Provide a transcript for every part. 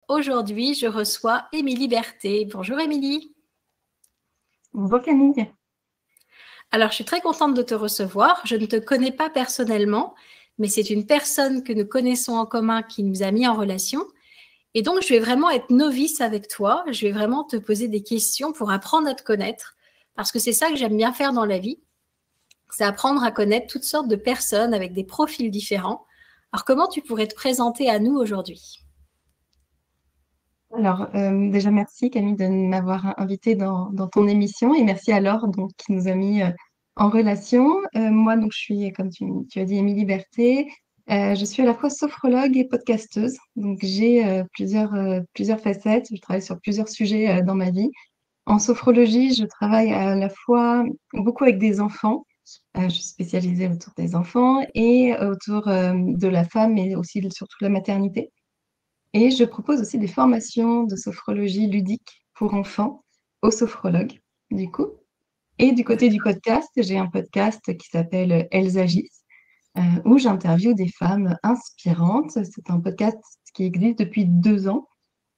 Aujourd'hui, je reçois Émilie Berthet. Bonjour Émilie. Bonjour Camille. Alors, je suis très contente de te recevoir. Je ne te connais pas personnellement, mais c'est une personne que nous connaissons en commun qui nous a mis en relation. Et donc, je vais vraiment être novice avec toi. Je vais vraiment te poser des questions pour apprendre à te connaître, parce que c'est ça que j'aime bien faire dans la vie. C'est apprendre à connaître toutes sortes de personnes avec des profils différents. Alors, comment tu pourrais te présenter à nous aujourd'hui ? Alors, déjà merci Camille de m'avoir invitée dans ton émission et merci à Laure donc, qui nous a mis en relation. Moi, donc, je suis, comme tu as dit, Émilie Berthet. Je suis à la fois sophrologue et podcasteuse. Donc, j'ai plusieurs facettes. Je travaille sur plusieurs sujets dans ma vie. En sophrologie, je travaille à la fois beaucoup avec des enfants. Je suis spécialisée autour des enfants et autour de la femme et aussi surtout la maternité. Et je propose aussi des formations de sophrologie ludique pour enfants aux sophrologues, du coup. Et du côté du podcast, j'ai un podcast qui s'appelle Elles agissent, où j'interviewe des femmes inspirantes. C'est un podcast qui existe depuis 2 ans.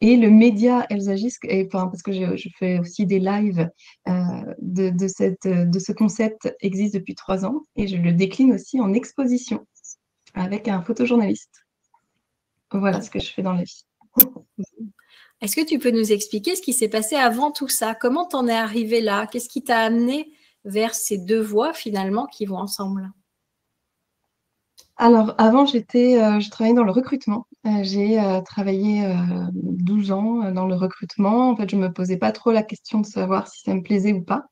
Et le média Elles agissent, parce que je fais aussi des lives de ce concept, existe depuis 3 ans. Et je le décline aussi en exposition avec un photojournaliste. Voilà ce que je fais dans la vie. Est-ce que tu peux nous expliquer ce qui s'est passé avant tout ça? Comment t'en es arrivé là? Qu'est-ce qui t'a amené vers ces deux voies finalement qui vont ensemble? Alors, avant, je travaillais dans le recrutement. J'ai travaillé 12 ans dans le recrutement. En fait, je me posais pas trop la question de savoir si ça me plaisait ou pas.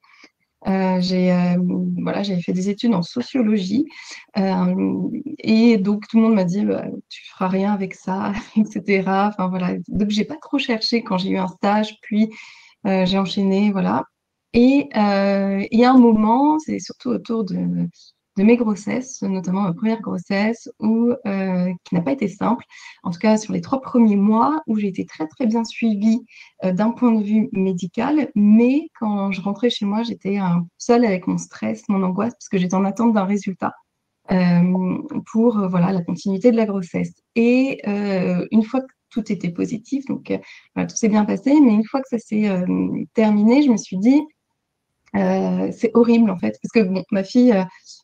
Voilà, j'avais fait des études en sociologie. Et donc, tout le monde m'a dit, bah, tu feras rien avec ça, etc. Enfin, voilà. Donc, j'ai pas trop cherché quand j'ai eu un stage, puis j'ai enchaîné, voilà. Et il y a un moment, c'est surtout autour de mes grossesses, notamment ma première grossesse, qui n'a pas été simple, en tout cas sur les 3 premiers mois, où j'ai été très très bien suivie d'un point de vue médical, mais quand je rentrais chez moi, j'étais seule avec mon stress, mon angoisse, parce que j'étais en attente d'un résultat pour voilà, la continuité de la grossesse. Et une fois que tout était positif, donc voilà, tout s'est bien passé, mais une fois que ça s'est terminé, je me suis dit, c'est horrible en fait, parce que bon, ma fille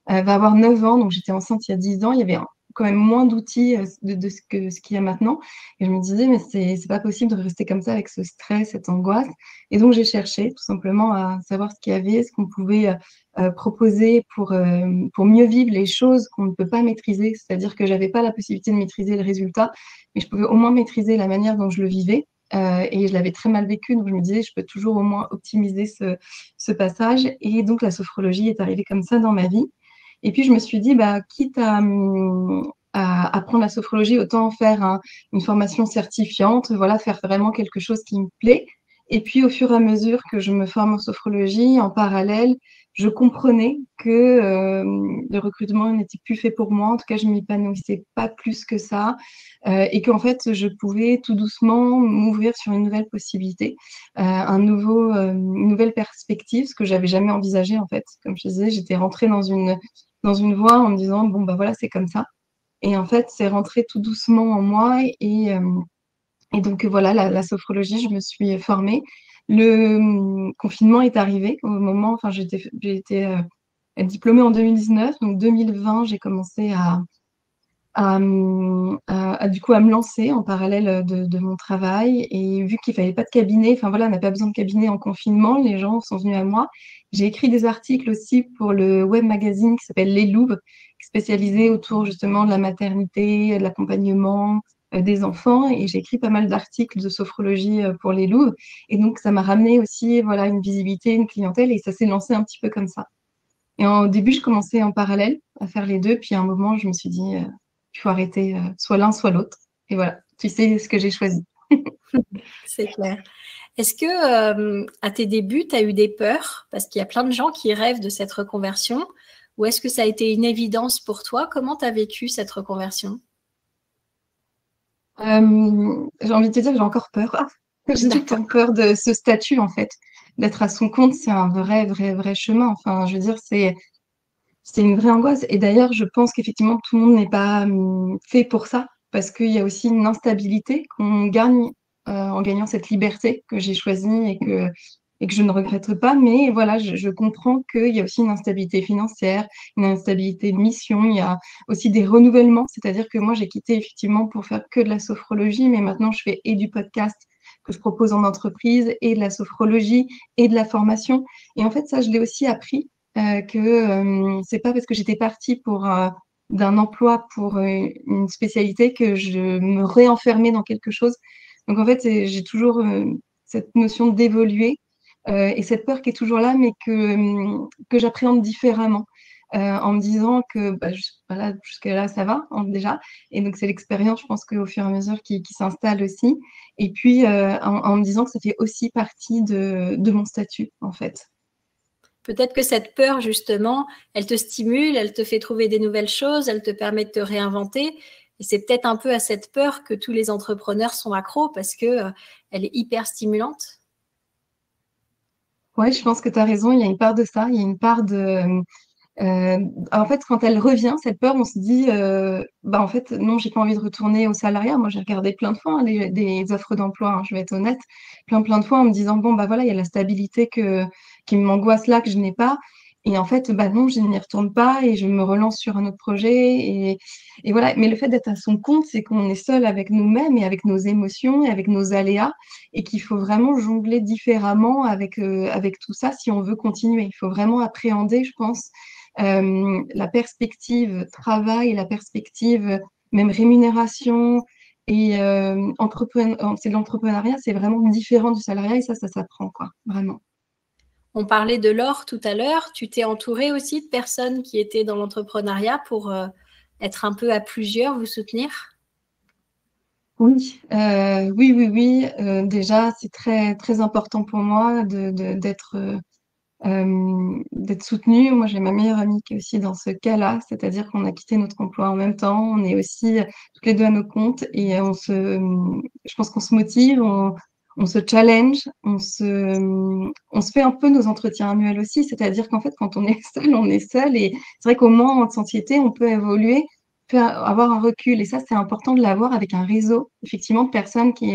va avoir 9 ans, donc j'étais enceinte il y a 10 ans, il y avait quand même moins d'outils de ce qu'il y a maintenant. Et je me disais, mais c'est pas possible de rester comme ça avec ce stress, cette angoisse. Et donc j'ai cherché tout simplement à savoir ce qu'il y avait, ce qu'on pouvait proposer pour mieux vivre les choses qu'on ne peut pas maîtriser. C'est-à-dire que j'avais pas la possibilité de maîtriser le résultat, mais je pouvais au moins maîtriser la manière dont je le vivais. Et je l'avais très mal vécu, donc je me disais, je peux toujours au moins optimiser ce passage. Et donc, la sophrologie est arrivée comme ça dans ma vie. Et puis, je me suis dit, bah, quitte à apprendre la sophrologie, autant faire une formation certifiante, voilà, faire vraiment quelque chose qui me plaît. Et puis, au fur et à mesure que je me forme en sophrologie, en parallèle, je comprenais que le recrutement n'était plus fait pour moi. En tout cas, je m'épanouissais pas plus que ça. Et qu'en fait, je pouvais tout doucement m'ouvrir sur une nouvelle possibilité, une nouvelle perspective, ce que j'avais jamais envisagé en fait. Comme je disais, j'étais rentrée dans une voie en me disant, bon, bah voilà, c'est comme ça. Et en fait, c'est rentré tout doucement en moi. Et donc, voilà, la sophrologie, je me suis formée. Le confinement est arrivé au moment, enfin, j'ai été diplômée en 2019. Donc, 2020, j'ai commencé du coup, à me lancer en parallèle de mon travail. Et vu qu'il fallait pas de cabinet, enfin voilà, on n'a pas besoin de cabinet en confinement, les gens sont venus à moi. J'ai écrit des articles aussi pour le web magazine qui s'appelle Les Loubes, qui est spécialisé autour justement de la maternité, de l'accompagnement des enfants. Et j'ai écrit pas mal d'articles de sophrologie pour Les Loubes. Et donc, ça m'a ramené aussi voilà, une visibilité, une clientèle, et ça s'est lancé un petit peu comme ça. Et au début, je commençais en parallèle à faire les deux. Puis à un moment, je me suis dit, il faut arrêter soit l'un, soit l'autre. Et voilà, tu sais ce que j'ai choisi. C'est clair. Est-ce que à tes débuts, tu as eu des peurs? Parce qu'il y a plein de gens qui rêvent de cette reconversion. Ou est-ce que ça a été une évidence pour toi? Comment tu as vécu cette reconversion? J'ai envie de te dire que j'ai encore peur. J'ai tout le temps peur de ce statut, en fait. D'être à son compte, c'est un vrai, vrai, vrai chemin. Enfin, je veux dire, c'est une vraie angoisse. Et d'ailleurs, je pense qu'effectivement, tout le monde n'est pas fait pour ça, parce qu'il y a aussi une instabilité qu'on gagne. en gagnant cette liberté que j'ai choisie et que je ne regrette pas. Mais voilà, je comprends qu'il y a aussi une instabilité financière, une instabilité de mission, il y a aussi des renouvellements. C'est-à-dire que moi, j'ai quitté effectivement pour faire que de la sophrologie, mais maintenant, je fais et du podcast que je propose en entreprise, et de la sophrologie, et de la formation. Et en fait, ça, je l'ai aussi appris, que c'est pas parce que j'étais partie pour d'un emploi pour une spécialité que je me réenfermais dans quelque chose. Donc en fait, j'ai toujours cette notion d'évoluer et cette peur qui est toujours là, mais que j'appréhende différemment. En me disant que bah, voilà, jusqu'à là, ça va déjà. Et donc, c'est l'expérience, je pense, qu'au fur et à mesure qui s'installe aussi. Et puis, en me disant que ça fait aussi partie de mon statut, en fait. Peut-être que cette peur, justement, elle te stimule, elle te fait trouver des nouvelles choses, elle te permet de te réinventer. Et c'est peut-être un peu à cette peur que tous les entrepreneurs sont accros parce que elle est hyper stimulante. Ouais, je pense que tu as raison, il y a une part de ça, il y a une part de... en fait, quand elle revient, cette peur, on se dit, bah en fait, non, j'ai pas envie de retourner au salariat. Moi, j'ai regardé plein de fois hein, des offres d'emploi, hein, je vais être honnête, plein de fois en me disant, bon, bah voilà, il y a la stabilité qui m'angoisse là, que je n'ai pas. Et en fait, bah non, je n'y retourne pas et je me relance sur un autre projet. Et voilà. Mais le fait d'être à son compte, c'est qu'on est seul avec nous-mêmes et avec nos émotions et avec nos aléas et qu'il faut vraiment jongler différemment avec tout ça si on veut continuer. Il faut vraiment appréhender, je pense, la perspective travail, la perspective même rémunération et c'est l'entrepreneuriat, c'est vraiment différent du salariat et ça s'apprend, quoi, vraiment. On parlait de l'or tout à l'heure. Tu t'es entouré aussi de personnes qui étaient dans l'entrepreneuriat pour être un peu à plusieurs, vous soutenir? Oui, oui. Déjà, c'est très, très important pour moi d'être soutenue. Moi, j'ai ma meilleure amie qui est aussi dans ce cas-là, c'est-à-dire qu'on a quitté notre emploi en même temps, on est aussi toutes les deux à nos comptes et je pense qu'on se motive, on se challenge, on se fait un peu nos entretiens annuels aussi, c'est-à-dire qu'en fait, quand on est seul, on est seul et c'est vrai qu'au moins en société, on peut évoluer, avoir un recul et ça, c'est important de l'avoir avec un réseau, effectivement, de personnes qui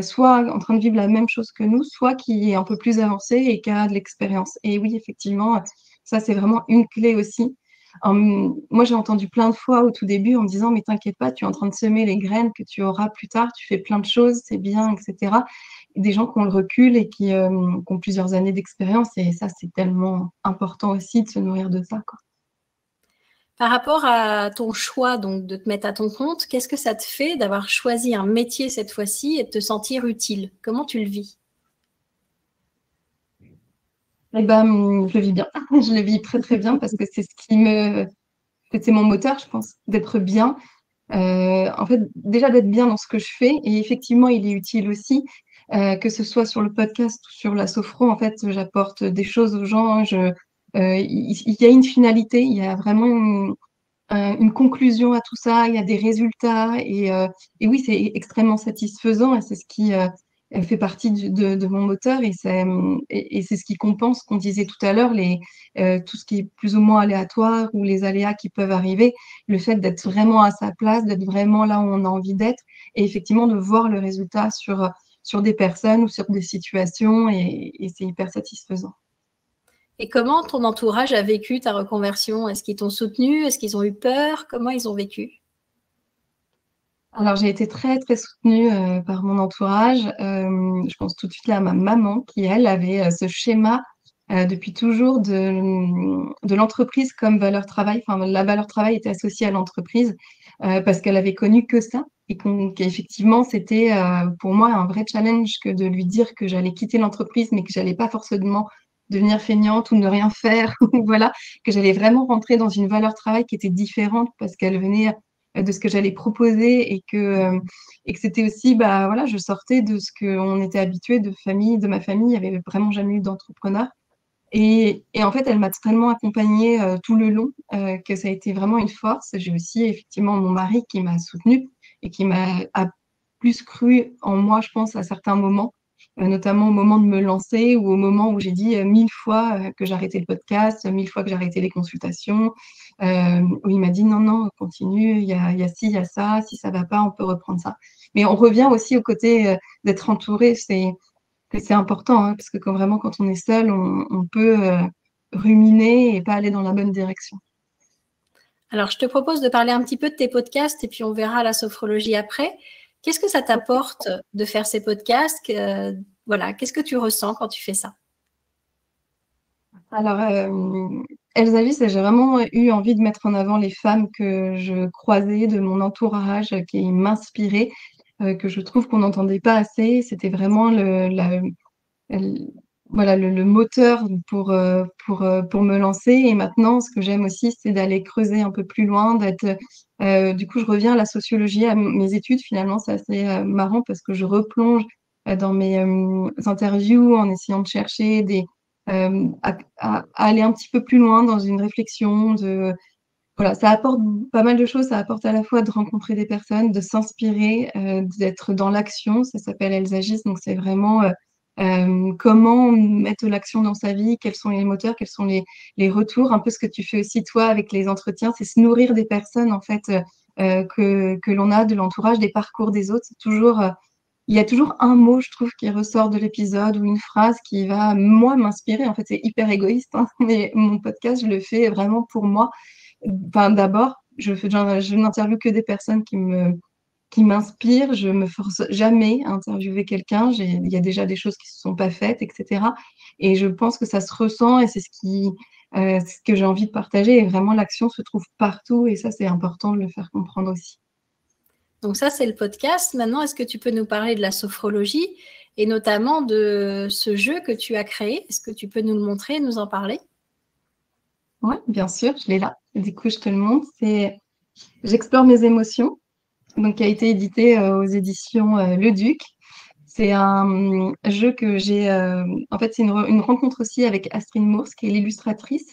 soit en train de vivre la même chose que nous, soit qui est un peu plus avancé et qui a de l'expérience. Et oui, effectivement, ça, c'est vraiment une clé aussi. Moi, j'ai entendu plein de fois au tout début en me disant, mais t'inquiète pas, tu es en train de semer les graines que tu auras plus tard, tu fais plein de choses, c'est bien, etc. Et des gens qui ont le recul et qui ont plusieurs années d'expérience. Et ça, c'est tellement important aussi de se nourrir de ça, quoi. Par rapport à ton choix donc de te mettre à ton compte, qu'est-ce que ça te fait d'avoir choisi un métier cette fois-ci et de te sentir utile? Comment tu le vis? Eh ben, je le vis bien. Je le vis très, très bien parce que c'est mon moteur, je pense, d'être bien. En fait, déjà d'être bien dans ce que je fais, et effectivement, il est utile aussi, que ce soit sur le podcast ou sur la sophro. En fait, j'apporte des choses aux gens. Il y a une finalité, il y a vraiment une conclusion à tout ça. Il y a des résultats, et oui, c'est extrêmement satisfaisant, et c'est ce qui fait partie de mon moteur, et c'est ce qui compense, qu'on disait tout à l'heure, tout ce qui est plus ou moins aléatoire ou les aléas qui peuvent arriver, le fait d'être vraiment à sa place, d'être vraiment là où on a envie d'être, et effectivement de voir le résultat sur des personnes ou sur des situations, et c'est hyper satisfaisant. Et comment ton entourage a vécu ta reconversion? Est-ce qu'ils t'ont soutenu? Est-ce qu'ils ont eu peur? Comment ils ont vécu? Alors, j'ai été très, très soutenue par mon entourage. Je pense tout de suite là à ma maman qui, elle, avait ce schéma depuis toujours de l'entreprise comme valeur travail. Enfin, la valeur travail était associée à l'entreprise parce qu'elle avait connu que ça et qu'effectivement, c'était pour moi un vrai challenge que de lui dire que j'allais quitter l'entreprise, mais que j'allais pas forcément devenir feignante ou ne rien faire, ou voilà, que j'allais vraiment rentrer dans une valeur travail qui était différente parce qu'elle venait de ce que j'allais proposer et que c'était aussi, bah voilà, je sortais de ce qu'on était habitué de ma famille, il n'y avait vraiment jamais eu d'entrepreneur. Et en fait, elle m'a totalement accompagnée tout le long, que ça a été vraiment une force. J'ai aussi effectivement mon mari qui m'a soutenue et qui a plus cru en moi, je pense, à certains moments. notamment au moment de me lancer ou au moment où j'ai dit 1000 fois que j'arrêtais le podcast, 1000 fois que j'arrêtais les consultations, où il m'a dit non, non, continue, il y a ci, il y a ça, si ça va pas, on peut reprendre ça. Mais on revient aussi au côté d'être entouré, c'est important, hein, parce que vraiment, quand on est seul, on peut ruminer et pas aller dans la bonne direction. Alors, je te propose de parler un petit peu de tes podcasts et puis on verra la sophrologie après. Qu'est-ce que ça t'apporte de faire ces podcasts? Voilà, qu'est-ce que tu ressens quand tu fais ça? Alors, Elsa Vis, j'ai vraiment eu envie de mettre en avant les femmes que je croisais de mon entourage, qui m'inspiraient, que je trouve qu'on n'entendait pas assez. C'était vraiment le- voilà, le moteur pour me lancer. Et maintenant, ce que j'aime aussi, c'est d'aller creuser un peu plus loin, du coup, je reviens à la sociologie, à mes études. Finalement, c'est assez marrant parce que je replonge dans mes interviews en essayant de chercher à aller un petit peu plus loin dans une réflexion voilà, ça apporte pas mal de choses. Ça apporte à la fois de rencontrer des personnes, de s'inspirer, d'être dans l'action. Ça s'appelle Elles agissent. Donc, c'est vraiment comment mettre l'action dans sa vie, quels sont les moteurs, quels sont les retours. Un peu ce que tu fais aussi, toi, avec les entretiens, c'est se nourrir des personnes, en fait, que l'on a, de l'entourage, des parcours des autres. Il y a toujours un mot, je trouve, qui ressort de l'épisode ou une phrase qui va, moi, m'inspirer. En fait, c'est hyper égoïste, hein, mais mon podcast, je le fais vraiment pour moi. Enfin, d'abord, je n'interviewe que des personnes qui m'inspirent. Je me force jamais à interviewer quelqu'un. Il y a déjà des choses qui se sont pas faites, etc. Et je pense que ça se ressent et c'est ce que j'ai envie de partager. Et vraiment, l'action se trouve partout et ça, c'est important de le faire comprendre aussi. Donc ça, c'est le podcast. Maintenant, est-ce que tu peux nous parler de la sophrologie et notamment de ce jeu que tu as créé? Est-ce que tu peux nous le montrer, nous en parler? Oui, bien sûr, je l'ai là. Du coup, je te le montre. J'explore mes émotions, donc qui a été édité aux éditions Le Duc. C'est un jeu que j'ai. En fait, c'est une rencontre aussi avec Astrid Mours, qui est l'illustratrice,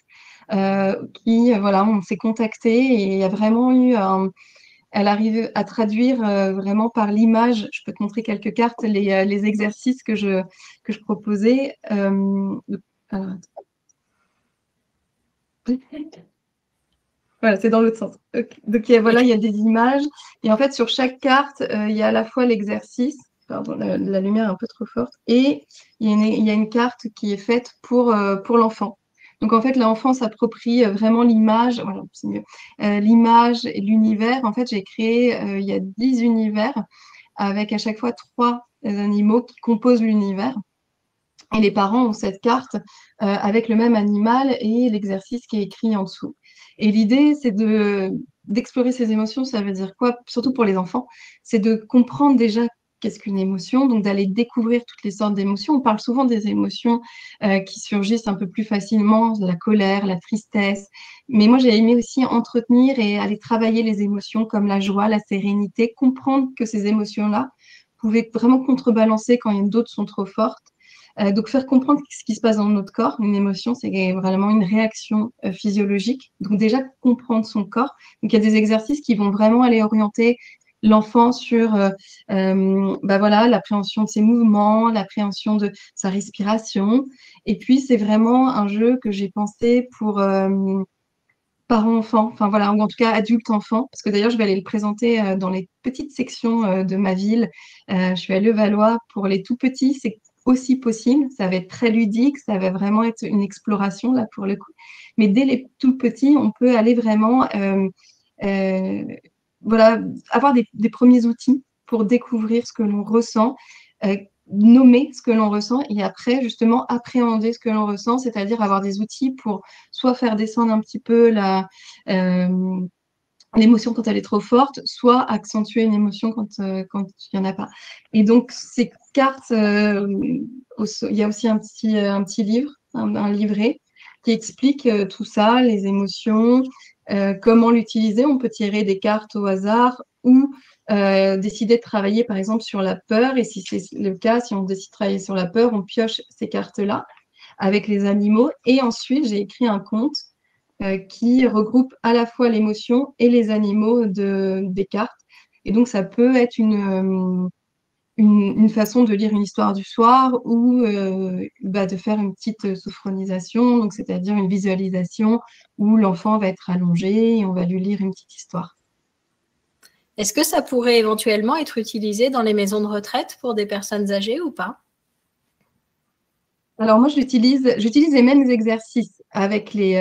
voilà, on s'est contacté et il y a vraiment eu elle arrive à traduire vraiment par l'image. Je peux te montrer quelques cartes, les exercices que je proposais. Alors, voilà, c'est dans l'autre sens. Ok. Donc, voilà, il y a des images. Et en fait, sur chaque carte, il y a à la fois l'exercice. Pardon, la lumière est un peu trop forte. Et il y a une carte qui est faite pour l'enfant. Donc, en fait, l'enfant s'approprie vraiment l'image. Voilà, c'est mieux. L'image et l'univers. En fait, j'ai créé, il y a 10 univers avec à chaque fois 3 animaux qui composent l'univers. Et les parents ont cette carte avec le même animal et l'exercice qui est écrit en dessous. Et l'idée, c'est d'explorer ces émotions. Ça veut dire quoi? Surtout pour les enfants, c'est de comprendre déjà qu'est-ce qu'une émotion, donc d'aller découvrir toutes les sortes d'émotions. On parle souvent des émotions qui surgissent un peu plus facilement, la colère, la tristesse. Mais moi, j'ai aimé aussi entretenir et aller travailler les émotions comme la joie, la sérénité, comprendre que ces émotions-là pouvaient vraiment contrebalancer quand d'autres sont trop fortes. Donc, faire comprendre ce qui se passe dans notre corps. Une émotion, c'est vraiment une réaction physiologique. Donc, déjà, comprendre son corps. Donc, il y a des exercices qui vont vraiment aller orienter l'enfant sur bah voilà, l'appréhension de ses mouvements, l'appréhension de sa respiration. Et puis, c'est vraiment un jeu que j'ai pensé pour parents-enfants, enfin voilà, ou en tout cas adultes-enfants, parce que d'ailleurs, je vais aller le présenter dans les petites sections de ma ville. Je suis à Levallois pour les tout petits, c'est aussi possible. Ça va être très ludique, ça va vraiment être une exploration là pour le coup. Mais dès les tout petits, on peut aller vraiment euh, voilà, avoir des premiers outils pour découvrir ce que l'on ressent, euh, nommer ce que l'on ressent et après justement appréhender ce que l'on ressent, c'est-à-dire avoir des outils pour soit faire descendre un petit peu euh, l'émotion quand elle est trop forte, soit accentuer une émotion quand il n'y en a pas. Et donc, ces cartes, il y a aussi un petit livre, un livret, qui explique tout ça, les émotions, comment l'utiliser. On peut tirer des cartes au hasard ou décider de travailler, par exemple, sur la peur. Et si c'est le cas, si on décide de travailler sur la peur, on pioche ces cartes-là avec les animaux. Et ensuite, j'ai écrit un conte qui regroupe à la fois l'émotion et les animaux des cartes. Et donc, ça peut être une façon de lire une histoire du soir ou de faire une petite sophronisation, donc c'est-à-dire une visualisation où l'enfant va être allongé et on va lui lire une petite histoire. Est-ce que ça pourrait éventuellement être utilisé dans les maisons de retraite pour des personnes âgées ou pas? Alors moi, j'utilise les mêmes exercices et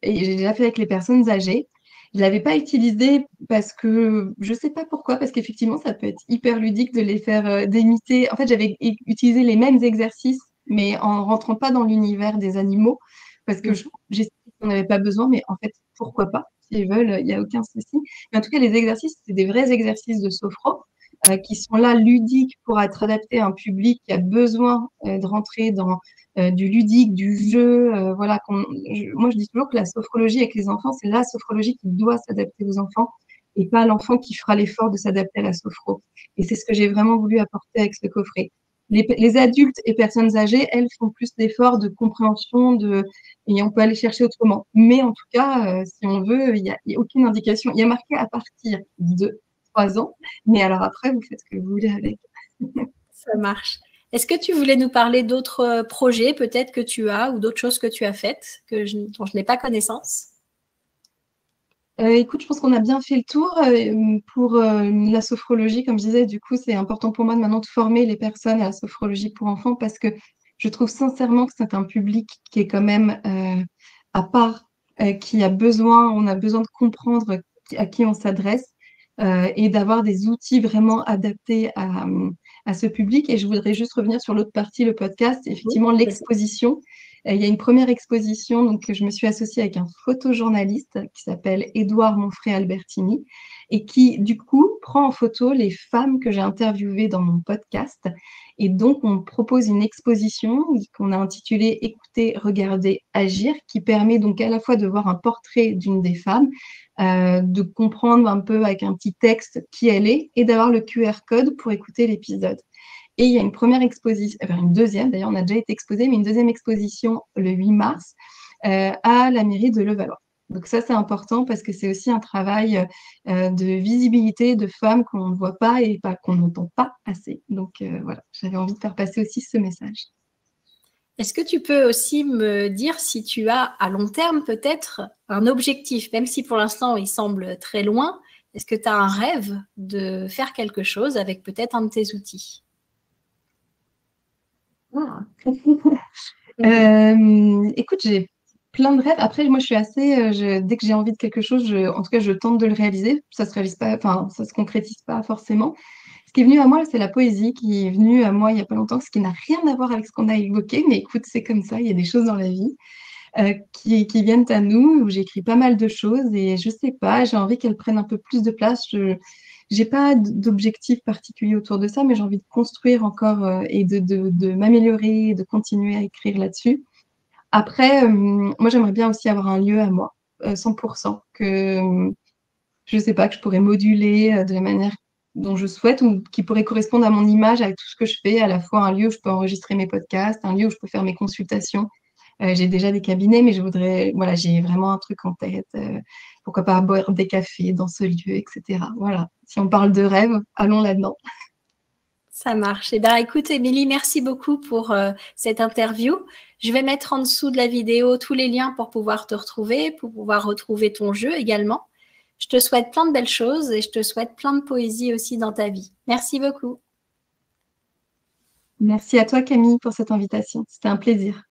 j'ai déjà fait avec les personnes âgées. Je ne l'avais pas utilisé parce que je ne sais pas pourquoi, parce qu'effectivement, ça peut être hyper ludique de les faire d'imiter. En fait, j'avais utilisé les mêmes exercices, mais en rentrant pas dans l'univers des animaux, parce que j'estimais qu'on n'avait pas besoin, mais en fait, pourquoi pas? S'ils veulent, il n'y a aucun souci. Mais en tout cas, les exercices, c'est des vrais exercices de sophro qui sont là ludiques pour être adaptés à un public qui a besoin de rentrer dans du ludique, du jeu. Voilà, moi, je dis toujours que la sophrologie avec les enfants, c'est la sophrologie qui doit s'adapter aux enfants et pas l'enfant qui fera l'effort de s'adapter à la sophro. Et c'est ce que j'ai vraiment voulu apporter avec ce coffret. Les adultes et personnes âgées, elles font plus d'efforts de compréhension et on peut aller chercher autrement. Mais en tout cas, si on veut, il n'y a aucune indication. Il y a marqué à partir de 3 ans. Mais alors après, vous faites ce que vous voulez avec. Ça marche. Est-ce que tu voulais nous parler d'autres projets peut-être que tu as ou d'autres choses que tu as faites dont je n'ai pas connaissance? Écoute, je pense qu'on a bien fait le tour pour la sophrologie. Comme je disais, du coup, c'est important pour moi de maintenant de former les personnes à la sophrologie pour enfants parce que je trouve sincèrement que c'est un public qui est quand même à part, on a besoin de comprendre à qui on s'adresse et d'avoir des outils vraiment adaptés à ce public. Et je voudrais juste revenir sur l'autre partie, le podcast, effectivement, l'exposition. Il y a une première exposition, donc je me suis associée avec un photojournaliste qui s'appelle Édouard Monfray-Albertini et qui, du coup, prend en photo les femmes que j'ai interviewées dans mon podcast. Et donc, on propose une exposition qu'on a intitulée Écouter, regarder, agir, qui permet donc à la fois de voir un portrait d'une des femmes, de comprendre un peu avec un petit texte qui elle est et d'avoir le QR code pour écouter l'épisode. Et il y a une première exposition, enfin une deuxième, d'ailleurs on a déjà été exposé, mais une deuxième exposition le 8 mars à la mairie de Levallois. Donc ça, c'est important parce que c'est aussi un travail de visibilité de femmes qu'on ne voit pas et qu'on n'entend pas assez. Donc voilà, j'avais envie de faire passer aussi ce message. Est-ce que tu peux aussi me dire si tu as à long terme peut-être un objectif, même si pour l'instant il semble très loin, est-ce que tu as un rêve de faire quelque chose avec peut-être un de tes outils? Écoute, j'ai plein de rêves. Après, moi, je suis assez. Dès que j'ai envie de quelque chose, en tout cas, je tente de le réaliser. Ça se réalise pas, enfin, ça se concrétise pas forcément. Ce qui est venu à moi, c'est la poésie qui est venue à moi il y a pas longtemps, ce qui n'a rien à voir avec ce qu'on a évoqué. Mais écoute, c'est comme ça. Il y a des choses dans la vie qui viennent à nous, où j'écris pas mal de choses et je sais pas, j'ai envie qu'elles prennent un peu plus de place. Je n'ai pas d'objectif particulier autour de ça, mais j'ai envie de construire encore et de m'améliorer, de continuer à écrire là-dessus. Après, moi, j'aimerais bien aussi avoir un lieu à moi, 100%, que je sais pas, que je pourrais moduler de la manière dont je souhaite ou qui pourrait correspondre à mon image, avec tout ce que je fais, à la fois un lieu où je peux enregistrer mes podcasts, un lieu où je peux faire mes consultations. J'ai déjà des cabinets, mais voilà, j'ai vraiment un truc en tête. Pourquoi pas boire des cafés dans ce lieu, etc. Voilà. Si on parle de rêve, allons là-dedans. Ça marche. Eh bien, écoute, Émilie, merci beaucoup pour cette interview. Je vais mettre en dessous de la vidéo tous les liens pour pouvoir te retrouver, pour pouvoir retrouver ton jeu également. Je te souhaite plein de belles choses et je te souhaite plein de poésie aussi dans ta vie. Merci beaucoup. Merci à toi, Camille, pour cette invitation. C'était un plaisir.